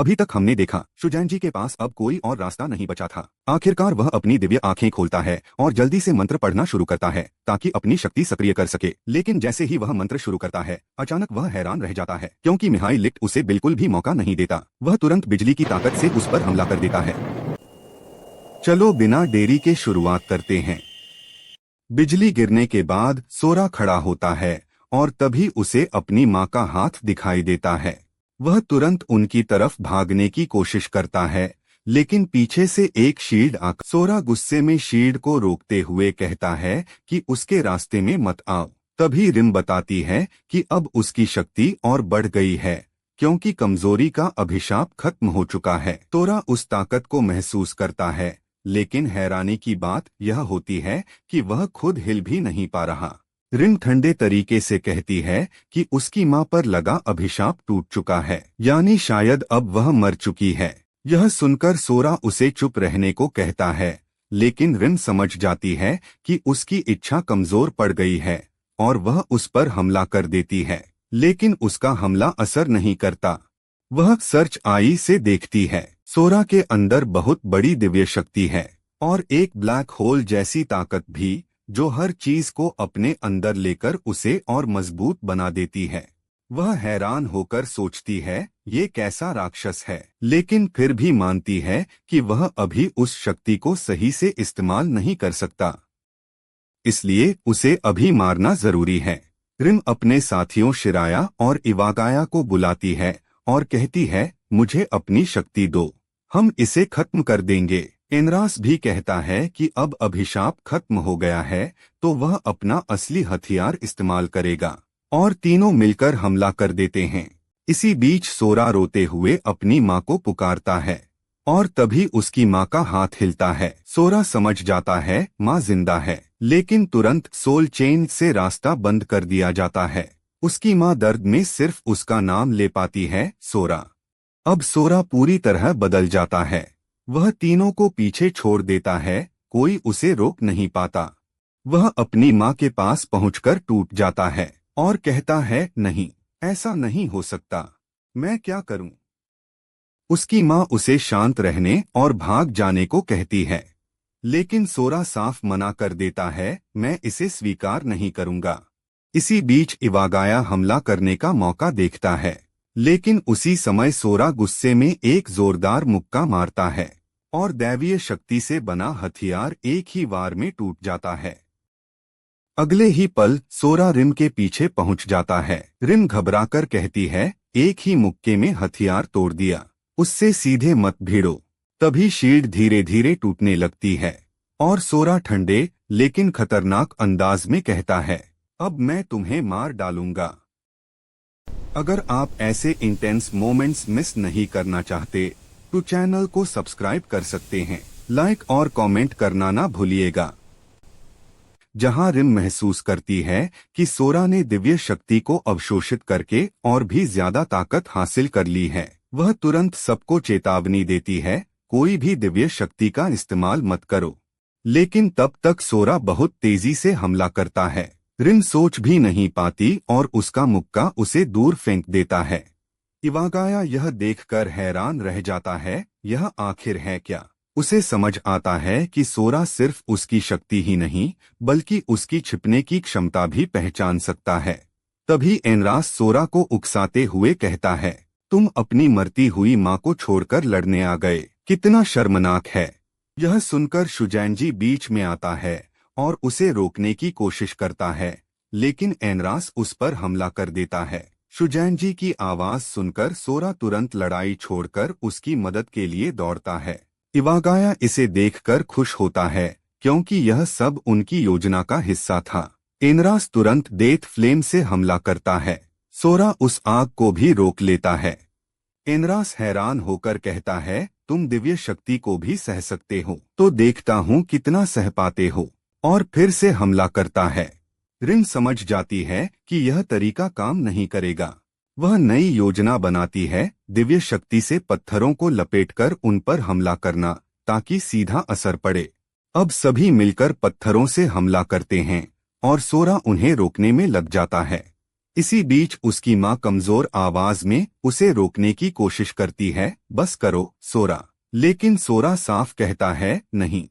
अभी तक हमने देखा शुजैन जी के पास अब कोई और रास्ता नहीं बचा था। आखिरकार वह अपनी दिव्य आंखें खोलता है और जल्दी से मंत्र पढ़ना शुरू करता है ताकि अपनी शक्ति सक्रिय कर सके। लेकिन जैसे ही वह मंत्र शुरू करता है अचानक वह हैरान रह जाता है क्योंकि मिहाइल लिक्ट उसे बिल्कुल भी मौका नहीं देता। वह तुरंत बिजली की ताकत से उस पर हमला कर देता है। चलो बिना देरी के शुरुआत करते हैं। बिजली गिरने के बाद सोरा खड़ा होता है और तभी उसे अपनी माँ का हाथ दिखाई देता है। वह तुरंत उनकी तरफ भागने की कोशिश करता है लेकिन पीछे से एक शील्ड आकर सोरा गुस्से में शील्ड को रोकते हुए कहता है कि उसके रास्ते में मत आओ। तभी रिम बताती है कि अब उसकी शक्ति और बढ़ गई है क्योंकि कमजोरी का अभिशाप खत्म हो चुका है। सोरा उस ताकत को महसूस करता है लेकिन हैरानी की बात यह होती है कि वह खुद हिल भी नहीं पा रहा। रिम ठंडे तरीके से कहती है कि उसकी माँ पर लगा अभिशाप टूट चुका है, यानी शायद अब वह मर चुकी है। यह सुनकर सोरा उसे चुप रहने को कहता है लेकिन रिम समझ जाती है कि उसकी इच्छा कमजोर पड़ गई है और वह उस पर हमला कर देती है। लेकिन उसका हमला असर नहीं करता। वह सर्च आई से देखती है। सोरा के अंदर बहुत बड़ी दिव्य शक्ति है और एक ब्लैक होल जैसी ताकत भी जो हर चीज को अपने अंदर लेकर उसे और मजबूत बना देती है। वह हैरान होकर सोचती है ये कैसा राक्षस है, लेकिन फिर भी मानती है कि वह अभी उस शक्ति को सही से इस्तेमाल नहीं कर सकता, इसलिए उसे अभी मारना जरूरी है। रिम अपने साथियों शिराया और इवागाया को बुलाती है और कहती है मुझे अपनी शक्ति दो, हम इसे खत्म कर देंगे। एनरास भी कहता है कि अब अभिशाप खत्म हो गया है तो वह अपना असली हथियार इस्तेमाल करेगा और तीनों मिलकर हमला कर देते हैं। इसी बीच सोरा रोते हुए अपनी माँ को पुकारता है और तभी उसकी माँ का हाथ हिलता है। सोरा समझ जाता है माँ जिंदा है, लेकिन तुरंत सोल चेन से रास्ता बंद कर दिया जाता है। उसकी माँ दर्द में सिर्फ उसका नाम ले पाती है, सोरा। अब सोरा पूरी तरह बदल जाता है। वह तीनों को पीछे छोड़ देता है, कोई उसे रोक नहीं पाता। वह अपनी माँ के पास पहुंचकर टूट जाता है और कहता है नहीं, ऐसा नहीं हो सकता, मैं क्या करूं। उसकी माँ उसे शांत रहने और भाग जाने को कहती है, लेकिन सोरा साफ मना कर देता है, मैं इसे स्वीकार नहीं करूंगा। इसी बीच इवागाया हमला करने का मौका देखता है, लेकिन उसी समय सोरा गुस्से में एक जोरदार मुक्का मारता है और दैवीय शक्ति से बना हथियार एक ही वार में टूट जाता है। अगले ही पल सोरा रिम के पीछे पहुंच जाता है। रिम घबराकर कहती है, एक ही मुक्के में हथियार तोड़ दिया, उससे सीधे मत भिड़ो। तभी शील्ड धीरे धीरे टूटने लगती है और सोरा ठंडे लेकिन खतरनाक अंदाज में कहता है, अब मैं तुम्हें मार डालूंगा। अगर आप ऐसे इंटेंस मोमेंट्स मिस नहीं करना चाहते तो चैनल को सब्सक्राइब कर सकते हैं। लाइक और कमेंट करना ना भूलिएगा। जहां रिम महसूस करती है कि सोरा ने दिव्य शक्ति को अवशोषित करके और भी ज्यादा ताकत हासिल कर ली है, वह तुरंत सबको चेतावनी देती है, कोई भी दिव्य शक्ति का इस्तेमाल मत करो। लेकिन तब तक सोरा बहुत तेजी से हमला करता है। रिम सोच भी नहीं पाती और उसका मुक्का उसे दूर फेंक देता है। इवागाया यह देखकर हैरान रह जाता है, यह आखिर है क्या। उसे समझ आता है कि सोरा सिर्फ उसकी शक्ति ही नहीं बल्कि उसकी छिपने की क्षमता भी पहचान सकता है। तभी एनरास सोरा को उकसाते हुए कहता है, तुम अपनी मरती हुई माँ को छोड़कर लड़ने आ गए, कितना शर्मनाक है। यह सुनकर शुजैन जी बीच में आता है और उसे रोकने की कोशिश करता है, लेकिन एनरास उस पर हमला कर देता है। शुजैन जी की आवाज सुनकर सोरा तुरंत लड़ाई छोड़कर उसकी मदद के लिए दौड़ता है। इवागाया इसे देखकर खुश होता है क्योंकि यह सब उनकी योजना का हिस्सा था। एनरास तुरंत डेथ फ्लेम से हमला करता है। सोरा उस आग को भी रोक लेता है। एनरास हैरान होकर कहता है, तुम दिव्य शक्ति को भी सह सकते हो, तो देखता हूँ कितना सह पाते हो, और फिर से हमला करता है। रिम समझ जाती है कि यह तरीका काम नहीं करेगा। वह नई योजना बनाती है, दिव्य शक्ति से पत्थरों को लपेटकर उन पर हमला करना ताकि सीधा असर पड़े। अब सभी मिलकर पत्थरों से हमला करते हैं और सोरा उन्हें रोकने में लग जाता है। इसी बीच उसकी माँ कमजोर आवाज में उसे रोकने की कोशिश करती है, बस करो सोरा। लेकिन सोरा साफ कहता है, नहीं।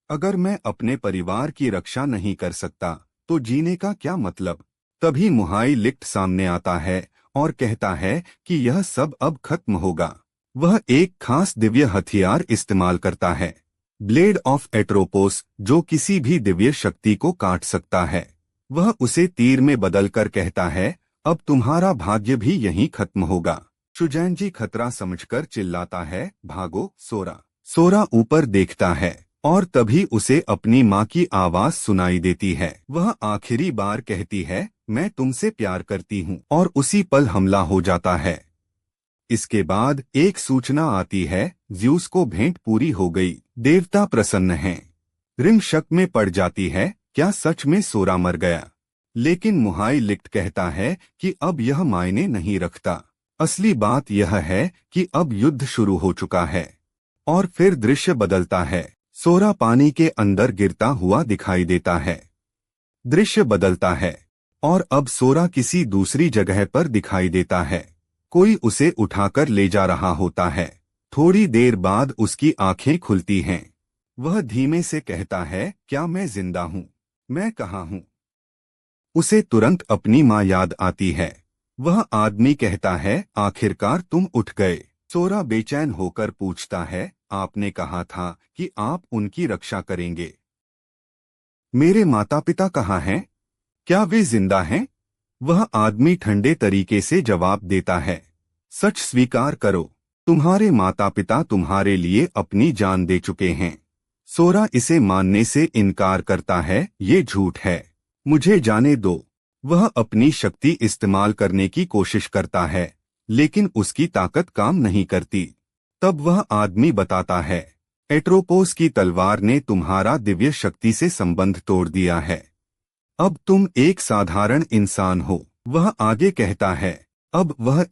अगर मैं अपने परिवार की रक्षा नहीं कर सकता तो जीने का क्या मतलब। तभी मुहाई लिक्ट सामने आता है और कहता है कि यह सब अब खत्म होगा। वह एक खास दिव्य हथियार इस्तेमाल करता है, ब्लेड ऑफ एट्रोपोस, जो किसी भी दिव्य शक्ति को काट सकता है। वह उसे तीर में बदलकर कहता है, अब तुम्हारा भाग्य भी यहीं खत्म होगा। शुजैनजी खतरा समझकर चिल्लाता है, भागो सोरा। सोरा ऊपर देखता है और तभी उसे अपनी माँ की आवाज सुनाई देती है। वह आखिरी बार कहती है, मैं तुमसे प्यार करती हूँ, और उसी पल हमला हो जाता है। इसके बाद एक सूचना आती है, ज़्यूस को भेंट पूरी हो गई, देवता प्रसन्न हैं। रिंग शक में पड़ जाती है, क्या सच में सोरा मर गया। लेकिन मुहाई लिक्ट कहता है कि अब यह मायने नहीं रखता। असली बात यह है कि अब युद्ध शुरू हो चुका है। और फिर दृश्य बदलता है, सोरा पानी के अंदर गिरता हुआ दिखाई देता है। दृश्य बदलता है और अब सोरा किसी दूसरी जगह पर दिखाई देता है। कोई उसे उठाकर ले जा रहा होता है। थोड़ी देर बाद उसकी आंखें खुलती हैं। वह धीमे से कहता है, क्या मैं जिंदा हूँ? मैं कहाँ हूँ? उसे तुरंत अपनी माँ याद आती है। वह आदमी कहता है, आखिरकार तुम उठ गए। सोरा बेचैन होकर पूछता है, आपने कहा था कि आप उनकी रक्षा करेंगे। मेरे माता पिता कहाँ हैं? क्या वे जिंदा हैं? वह आदमी ठंडे तरीके से जवाब देता है, सच स्वीकार करो, तुम्हारे माता पिता तुम्हारे लिए अपनी जान दे चुके हैं। सोरा इसे मानने से इनकार करता है, ये झूठ है, मुझे जाने दो। वह अपनी शक्ति इस्तेमाल करने की कोशिश करता है, लेकिन उसकी ताकत काम नहीं करती। तब वह आदमी बताता है, एट्रोपोस की तलवार ने तुम्हारा दिव्य शक्ति से संबंध तोड़ दिया है। अब तुम एक साधारण इंसान हो। वह आगे कहता है, अब वह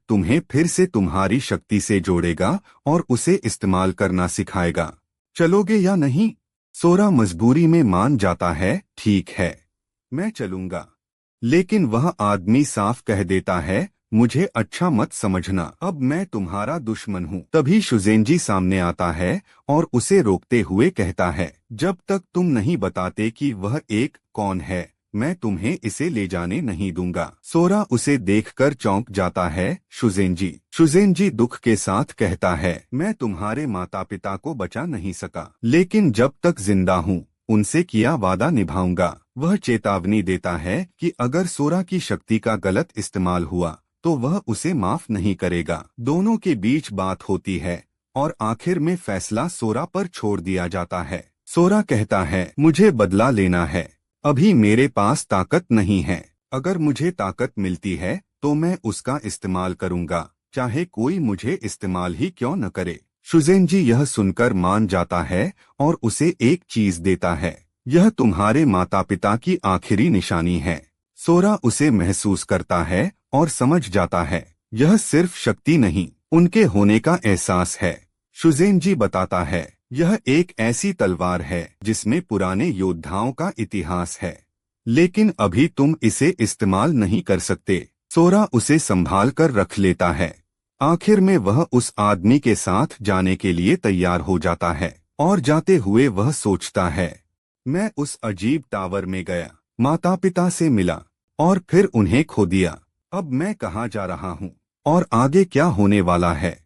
तुम्हें फिर से तुम्हारी शक्ति से जोड़ेगा और उसे इस्तेमाल करना सिखाएगा। चलोगे या नहीं? सोरा मजबूरी में मान जाता है, ठीक है, मैं चलूंगा। लेकिन वह आदमी साफ कह देता है, मुझे अच्छा मत समझना, अब मैं तुम्हारा दुश्मन हूँ। तभी शुजेनजी सामने आता है और उसे रोकते हुए कहता है, जब तक तुम नहीं बताते कि वह कौन है, मैं तुम्हें इसे ले जाने नहीं दूंगा। सोरा उसे देखकर चौंक जाता है, शुजेनजी दुख के साथ कहता है, मैं तुम्हारे माता पिता को बचा नहीं सका, लेकिन जब तक जिंदा हूँ उनसे किया वादा निभाऊंगा। वह चेतावनी देता है कि अगर सोरा की शक्ति का गलत इस्तेमाल हुआ तो वह उसे माफ नहीं करेगा। दोनों के बीच बात होती है और आखिर में फैसला सोरा पर छोड़ दिया जाता है। सोरा कहता है, मुझे बदला लेना है, अभी मेरे पास ताकत नहीं है। अगर मुझे ताकत मिलती है तो मैं उसका इस्तेमाल करूंगा, चाहे कोई मुझे इस्तेमाल ही क्यों न करे। शुजेनजी यह सुनकर मान जाता है और उसे एक चीज देता है, यह तुम्हारे माता पिता की आखिरी निशानी है। सोरा उसे महसूस करता है और समझ जाता है, यह सिर्फ शक्ति नहीं, उनके होने का एहसास है। शुजेनजी बताता है, यह एक ऐसी तलवार है जिसमें पुराने योद्धाओं का इतिहास है, लेकिन अभी तुम इसे इस्तेमाल नहीं कर सकते। सोरा उसे संभाल कर रख लेता है। आखिर में वह उस आदमी के साथ जाने के लिए तैयार हो जाता है और जाते हुए वह सोचता है, मैं उस अजीब टावर में गया, माता पिता से मिला और फिर उन्हें खो दिया। अब मैं कहाँ जा रहा हूँ और आगे क्या होने वाला है।